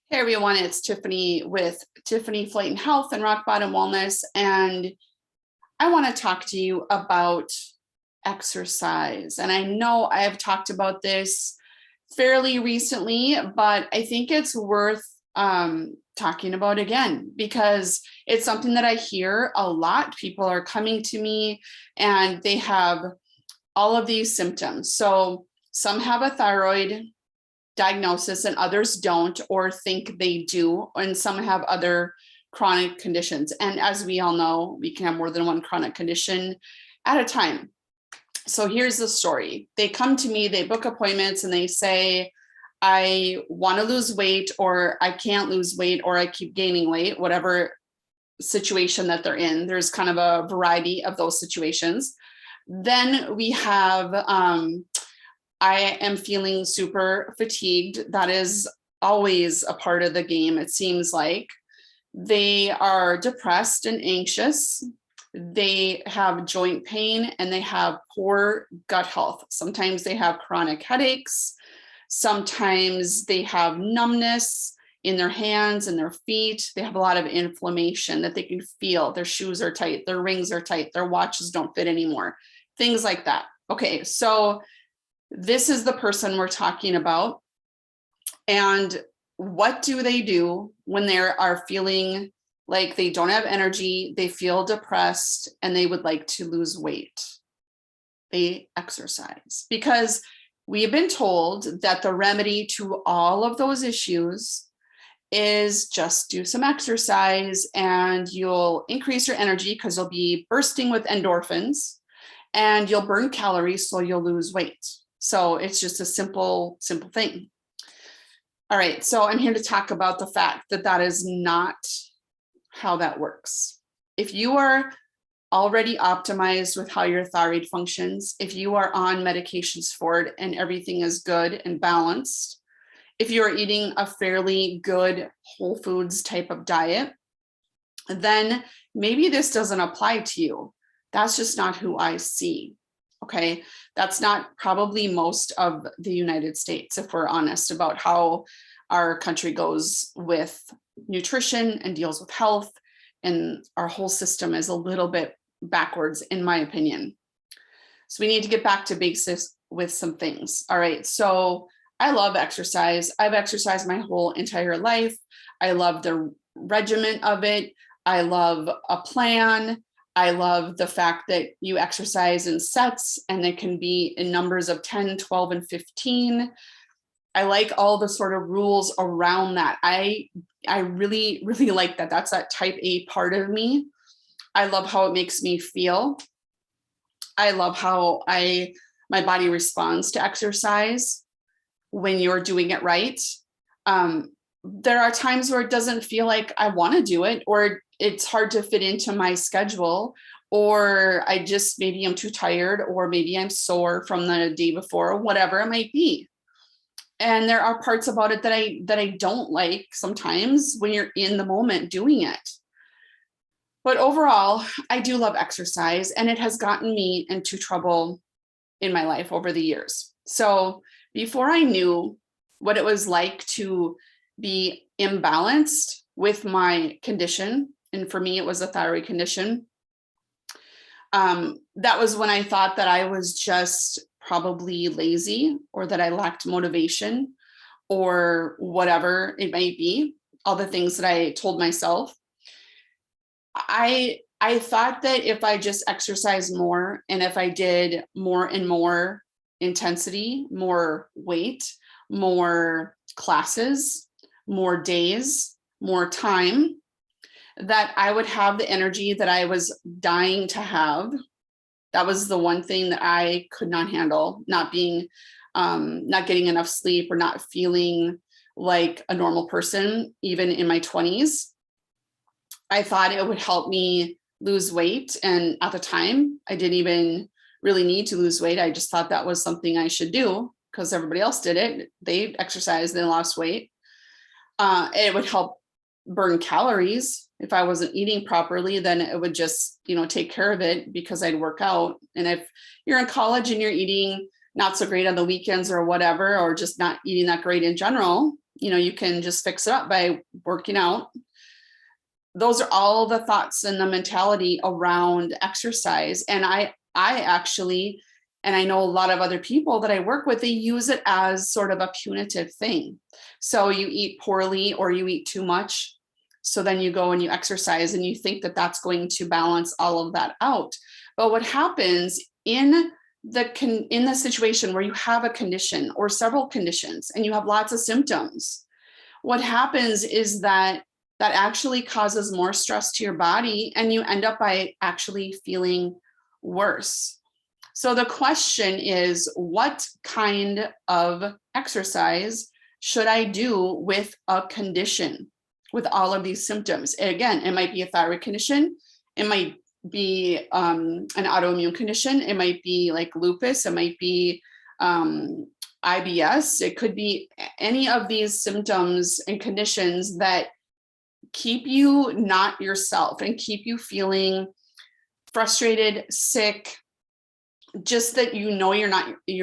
Hey everyone, it's Tiffany with Tiffany Flight and Health and Rock Bottom Wellness, and I want to talk to you about exercise. And I know I have talked about this fairly recently, but I think it's worth talking about again because it's something that I hear a lot. People are coming to me and they have all of these symptoms. So some have a thyroid diagnosis and others don't or think they do, and some have other chronic conditions. And as we all know, we can have more than one chronic condition at a time. So here's the story. They come to me, they book appointments, and they say, I want to lose weight, or I can't lose weight, or I keep gaining weight, whatever situation that they're in. There's kind of a variety of those situations. Then we have I am feeling super fatigued. That is always a part of the game, it seems like. They are depressed and anxious. They have joint pain and they have poor gut health. Sometimes they have chronic headaches. Sometimes they have numbness in their hands and their feet. They have a lot of inflammation that they can feel. Their shoes are tight, their rings are tight, their watches don't fit anymore, things like that. Okay, so this is the person we're talking about. And what do they do when they are feeling like they don't have energy, they feel depressed, and they would like to lose weight? They exercise, because we have been told that the remedy to all of those issues is just do some exercise and you'll increase your energy because you'll be bursting with endorphins and you'll burn calories, so you'll lose weight. So it's just a simple thing. All right, so I'm here to talk about the fact that that is not how that works. If you are already optimized with how your thyroid functions, if you are on medications for it and everything is good and balanced, if you are eating a fairly good whole foods type of diet, then maybe this doesn't apply to you. That's just not who I see. Okay, that's not probably most of the United States, if we're honest about how our country goes with nutrition and deals with health, and our whole system is a little bit backwards, in my opinion. So we need to get back to basics with some things. All right, so I love exercise. I've exercised my whole entire life. I love the regimen of it. I love a plan. I love the fact that you exercise in sets and it can be in numbers of 10, 12, and 15. I like all the sort of rules around that. I really, really like that. That's that type A part of me. I love how it makes me feel. I love how my body responds to exercise when you're doing it right. There are times where it doesn't feel like I want to do it, or it's hard to fit into my schedule, or I just, maybe I'm too tired, or maybe I'm sore from the day before, or whatever it might be. And there are parts about it that I don't like sometimes when you're in the moment doing it. But overall, I do love exercise, and it has gotten me into trouble in my life over the years. So before I knew what it was like to be imbalanced with my condition, and for me, it was a thyroid condition, that was when I thought that I was just probably lazy, or that I lacked motivation, or whatever it might be, all the things that I told myself. I thought that if I just exercised more, and if I did more and more intensity, more weight, more classes, more days, more time, that I would have the energy that I was dying to have. That was the one thing that I could not handle, not getting enough sleep, or not feeling like a normal person, even in my 20s. I thought it would help me lose weight. And at the time, I didn't even really need to lose weight. I just thought that was something I should do because everybody else did it. They exercised, they lost weight. It would help burn calories. If I wasn't eating properly, then it would just, take care of it because I'd work out. And if you're in college and you're eating not so great on the weekends or whatever, or just not eating that great in general, you can just fix it up by working out. Those are all the thoughts and the mentality around exercise. And I actually, and I know a lot of other people that I work with, they use it as sort of a punitive thing. So you eat poorly or you eat too much. So then you go and you exercise and you think that that's going to balance all of that out. But what happens in the situation where you have a condition or several conditions and you have lots of symptoms, what happens is that actually causes more stress to your body and you end up by actually feeling worse. So the question is, what kind of exercise should I do with a condition, with all of these symptoms? Again, it might be a thyroid condition. It might be an autoimmune condition. It might be like lupus. It might be IBS. It could be any of these symptoms and conditions that keep you not yourself and keep you feeling frustrated, sick, just that you're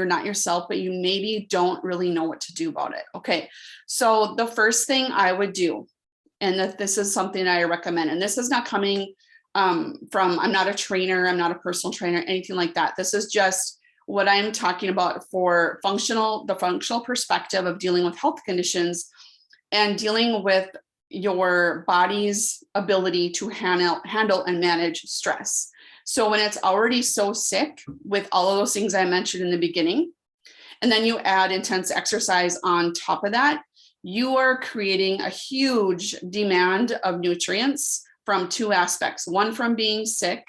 not yourself, but you maybe don't really know what to do about it. Okay, so the first thing I would do, and that this is something I recommend, and this is not coming from, I'm not a trainer, I'm not a personal trainer, anything like that. This is just what I'm talking about for the functional perspective of dealing with health conditions and dealing with your body's ability to handle and manage stress. So when it's already so sick with all of those things I mentioned in the beginning, and then you add intense exercise on top of that, you are creating a huge demand of nutrients from two aspects. One from being sick,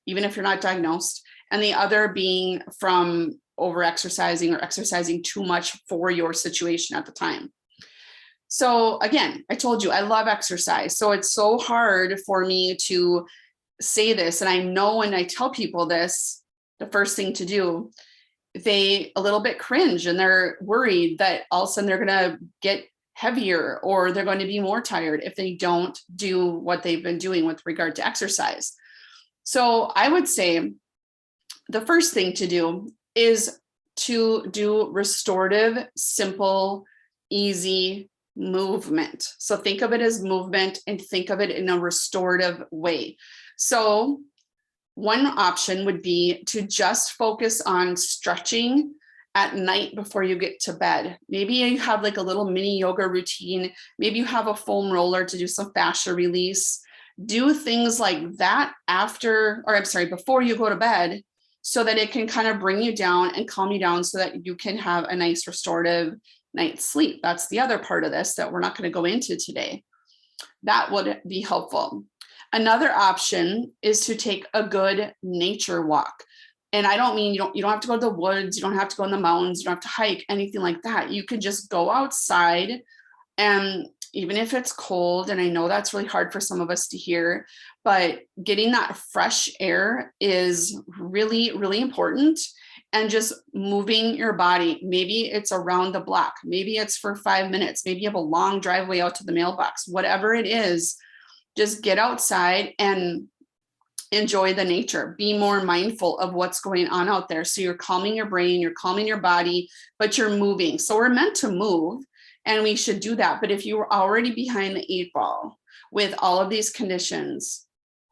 even if you're not diagnosed, and the other being from over-exercising or exercising too much for your situation at the time. So again, I told you, I love exercise. So it's so hard for me to say this. And I know when I tell people this, the first thing to do, they a little bit cringe and they're worried that all of a sudden they're going to get heavier or they're going to be more tired if they don't do what they've been doing with regard to exercise. So I would say the first thing to do is to do restorative, simple, easy movement. So think of it as movement and think of it in a restorative way. So one option would be to just focus on stretching at night before you get to bed. Maybe you have like a little mini yoga routine. Maybe you have a foam roller to do some fascia release. Do things like that before you go to bed, so that it can kind of bring you down and calm you down so that you can have a nice restorative night's sleep. That's the other part of this that we're not going to go into today. That would be helpful. Another option is to take a good nature walk. And I don't mean you don't have to go to the woods, you don't have to go in the mountains, you don't have to hike, anything like that. You could just go outside, and even if it's cold, and I know that's really hard for some of us to hear, but getting that fresh air is really, really important. And just moving your body, maybe it's around the block, maybe it's for 5 minutes, maybe you have a long driveway out to the mailbox, whatever it is, just get outside and enjoy the nature. Be more mindful of what's going on out there. So you're calming your brain, you're calming your body, but you're moving. So we're meant to move and we should do that. But if you were already behind the 8 ball with all of these conditions,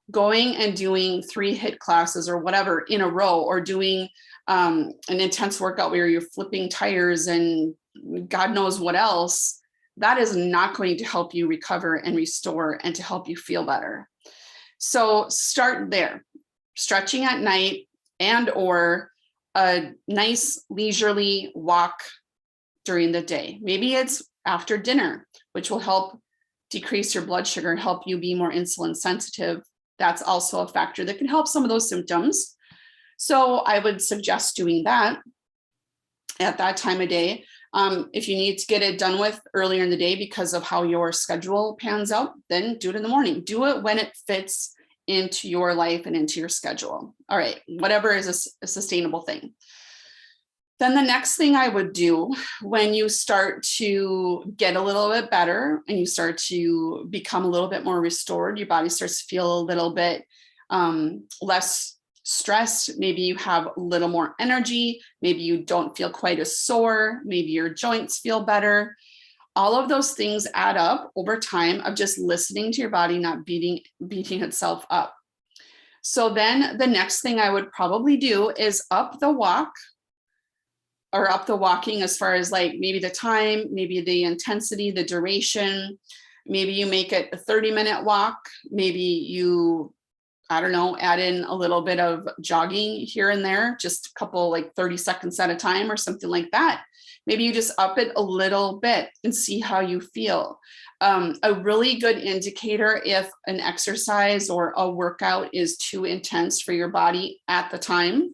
going and doing 3 HIIT classes or whatever in a row, or doing an intense workout where you're flipping tires and God knows what else, that is not going to help you recover and restore and to help you feel better. So start there, stretching at night and or a nice leisurely walk during the day. Maybe it's after dinner, which will help decrease your blood sugar and help you be more insulin sensitive. That's also a factor that can help some of those symptoms. So I would suggest doing that at that time of day. If you need to get it done with earlier in the day because of how your schedule pans out, then do it in the morning. Do it when it fits into your life and into your schedule. All right, whatever is a sustainable thing. Then the next thing I would do when you start to get a little bit better and you start to become a little bit more restored, your body starts to feel a little bit less stressed. Maybe you have a little more energy. Maybe you don't feel quite as sore. Maybe your joints feel better. All of those things add up over time of just listening to your body, not beating itself up. So then the next thing I would probably do is up the walking as far as like maybe the time, maybe the intensity, the duration. Maybe you make it a 30-minute walk. Maybe you, I don't know, add in a little bit of jogging here and there, just a couple like 30 seconds at a time or something like that. Maybe you just up it a little bit and see how you feel. A really good indicator if an exercise or a workout is too intense for your body at the time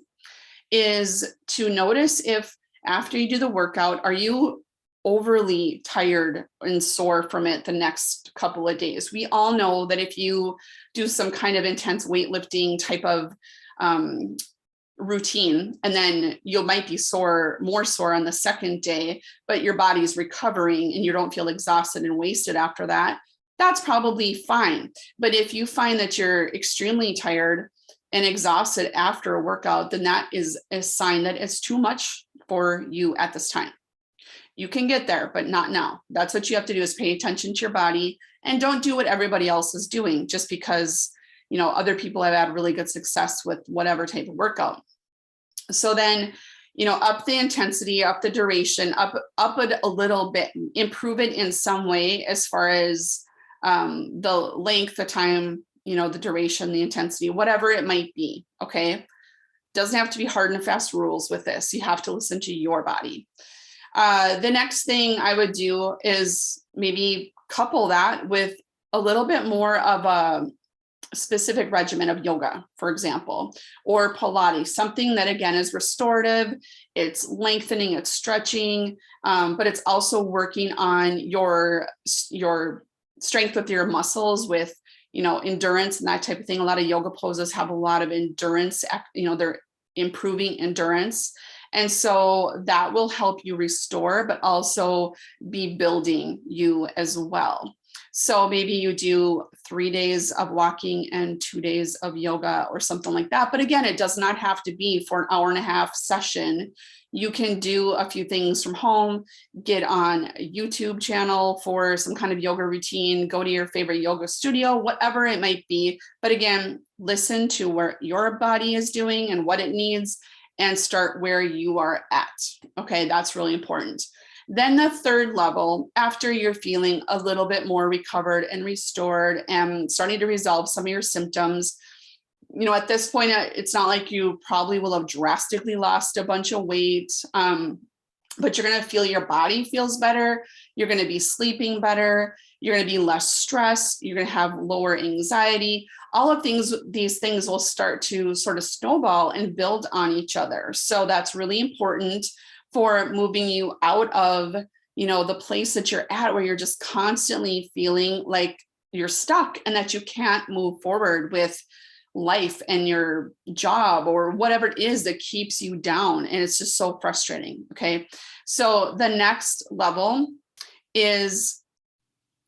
is to notice if after you do the workout, are you overly tired and sore from it the next couple of days? We all know that if you do some kind of intense weightlifting type of routine, and then you might be more sore on the second day, but your body's recovering and you don't feel exhausted and wasted after that, that's probably fine. But if you find that you're extremely tired and exhausted after a workout, then that is a sign that it's too much for you at this time. You can get there, but not now. That's what you have to do, is pay attention to your body and don't do what everybody else is doing just because, you know, other people have had really good success with whatever type of workout. So then, you know, up the intensity, up the duration, up it a little bit, improve it in some way as far as the length, the time, you know, the duration, the intensity, whatever it might be. Okay. Doesn't have to be hard and fast rules with this. You have to listen to your body. The next thing I would do is maybe couple that with a little bit more of a specific regimen of yoga, for example, or Pilates, something that again is restorative, it's lengthening, it's stretching, but it's also working on your strength with your muscles, with, you know, endurance and that type of thing. A lot of yoga poses have a lot of endurance, you know, they're improving endurance. And so that will help you restore, but also be building you as well. So maybe you do 3 days of walking and 2 days of yoga or something like that. But again, it does not have to be for an hour and a half session. You can do a few things from home, get on a YouTube channel for some kind of yoga routine, go to your favorite yoga studio, whatever it might be. But again, listen to where your body is doing and what it needs, and start where you are at. Okay, that's really important. Then the third level, after you're feeling a little bit more recovered and restored and starting to resolve some of your symptoms, you know, at this point, it's not like you probably will have drastically lost a bunch of weight, but you're going to feel your body feels better. You're going to be sleeping better. You're going to be less stressed. You're going to have lower anxiety. All of these things will start to sort of snowball and build on each other. So that's really important for moving you out of, you know, the place that you're at where you're just constantly feeling like you're stuck and that you can't move forward with life and your job or whatever it is that keeps you down. And it's just so frustrating. Okay. So the next level is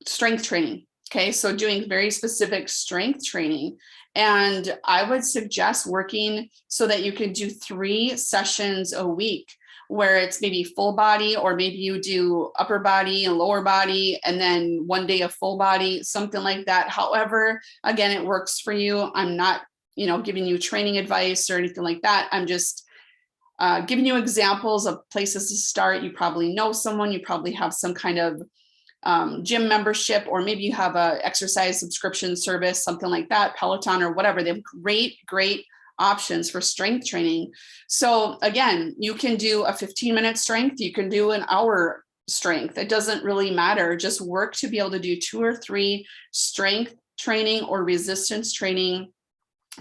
strength training. Okay. So doing very specific strength training. And I would suggest working so that you can do 3 sessions a week, where it's maybe full body, or maybe you do upper body and lower body, and then 1 day of full body, something like that. However, again, it works for you. I'm not, you know, giving you training advice or anything like that. I'm just giving you examples of places to start. You probably know someone, you probably have some kind of gym membership, or maybe you have a exercise subscription service, something like that, Peloton or whatever. They have great options for strength training. So again, you can do a 15-minute strength, you can do an hour strength. It doesn't really matter. Just work to be able to do 2 or 3 strength training or resistance training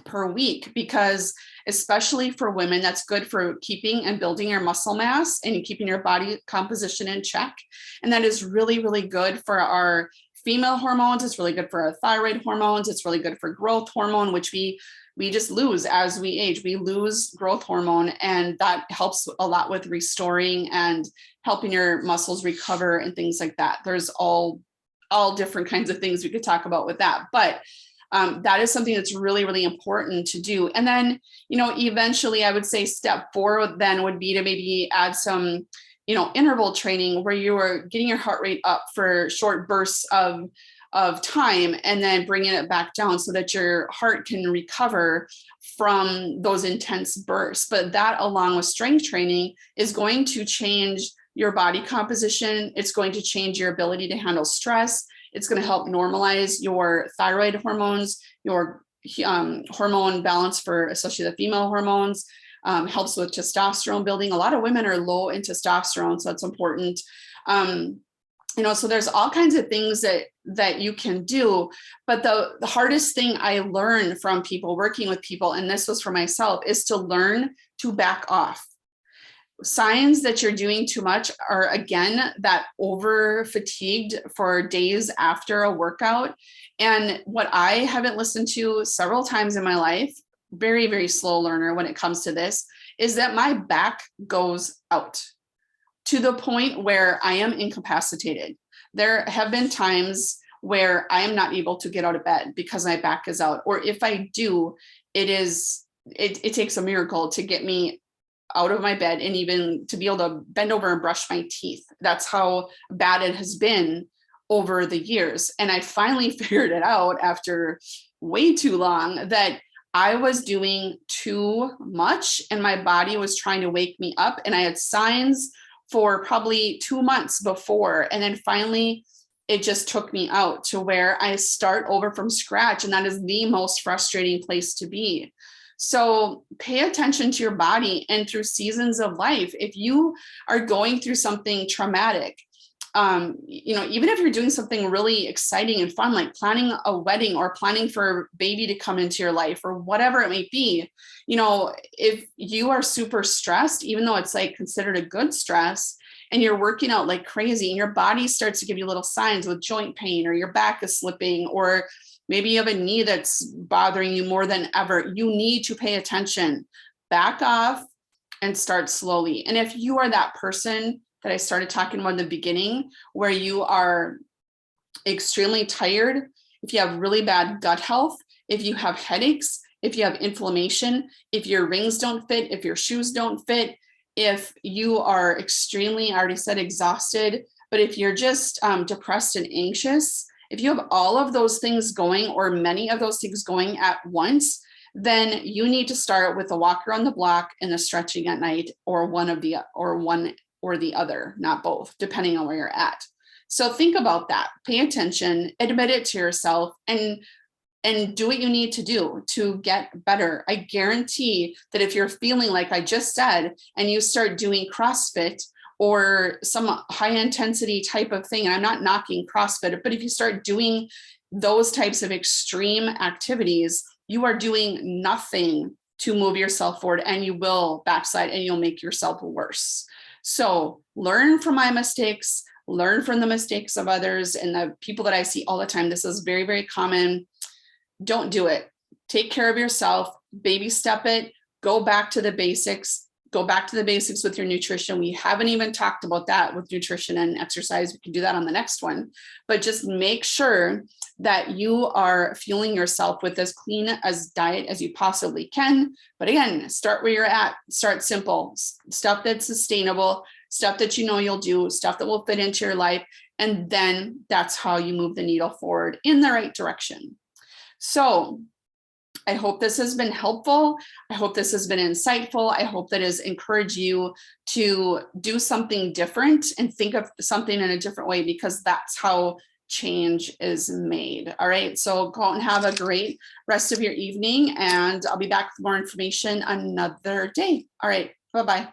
per week, because especially for women, that's good for keeping and building your muscle mass and keeping your body composition in check. And that is really, really good for our female hormones. It's really good for our thyroid hormones. It's really good for growth hormone, which we just lose as we age. We lose growth hormone, and that helps a lot with restoring and helping your muscles recover and things like that. There's all different kinds of things we could talk about with that, but that is something that's really, really important to do. And then, you know, eventually I would say step 4 then would be to maybe add some, interval training where you are getting your heart rate up for short bursts of time and then bringing it back down so that your heart can recover from those intense bursts. But that, along with strength training, is going to change your body composition. It's going to change your ability to handle stress. It's going to help normalize your thyroid hormones, your hormone balance for especially the female hormones, helps with testosterone building. A lot of women are low in testosterone, so that's important. So there's all kinds of things that you can do. But the hardest thing I learned from people working with people, and this was for myself, is to learn to back off. Signs that you're doing too much are, again, that over fatigued for days after a workout. And what I haven't listened to several times in my life, very, very slow learner when it comes to this, is that my back goes out to the point where I am incapacitated. There have been times where I am not able to get out of bed because my back is out. Or if I do, it takes a miracle to get me out of my bed and even to be able to bend over and brush my teeth. That's how bad it has been over the years. And I finally figured it out after way too long that I was doing too much and my body was trying to wake me up. And I had signs for probably 2 months before. And then finally, it just took me out to where I start over from scratch. And that is the most frustrating place to be. So pay attention to your body and through seasons of life. If you are going through something traumatic, even if you're doing something really exciting and fun, like planning a wedding or planning for a baby to come into your life or whatever it may be, if you are super stressed, even though it's like considered a good stress, and you're working out like crazy and your body starts to give you little signs with joint pain or your back is slipping, or maybe you have a knee that's bothering you more than ever, you need to pay attention, back off and start slowly. And if you are that person that I started talking about in the beginning, where you are extremely tired, if you have really bad gut health, if you have headaches, if you have inflammation, if your rings don't fit, if your shoes don't fit, if you are extremely, I already said exhausted, but if you're just depressed and anxious, if you have all of those things going or many of those things going at once, then you need to start with the walk around the block and the stretching at night, or one or the other, not both, depending on where you're at. So think about that, pay attention, admit it to yourself, and do what you need to do to get better. I guarantee that if you're feeling like I just said, and you start doing CrossFit or some high intensity type of thing, and I'm not knocking CrossFit, but if you start doing those types of extreme activities, you are doing nothing to move yourself forward, and you will backslide and you'll make yourself worse. So learn from my mistakes, learn from the mistakes of others and the people that I see all the time. This is very, very common. Don't do it. Take care of yourself, baby step it, go back to the basics. Go back to the basics with your nutrition. We haven't even talked about that with nutrition and exercise. We can do that on the next one, but just make sure that you are fueling yourself with as clean as diet as you possibly can. But again, start where you're at, start simple, stuff that's sustainable, stuff that you know you'll do, stuff that will fit into your life. And then that's how you move the needle forward in the right direction. So I hope this has been helpful. I hope this has been insightful. I hope that has encouraged you to do something different and think of something in a different way, because that's how change is made. All right. So go out and have a great rest of your evening, and I'll be back with more information another day. All right. Bye-bye.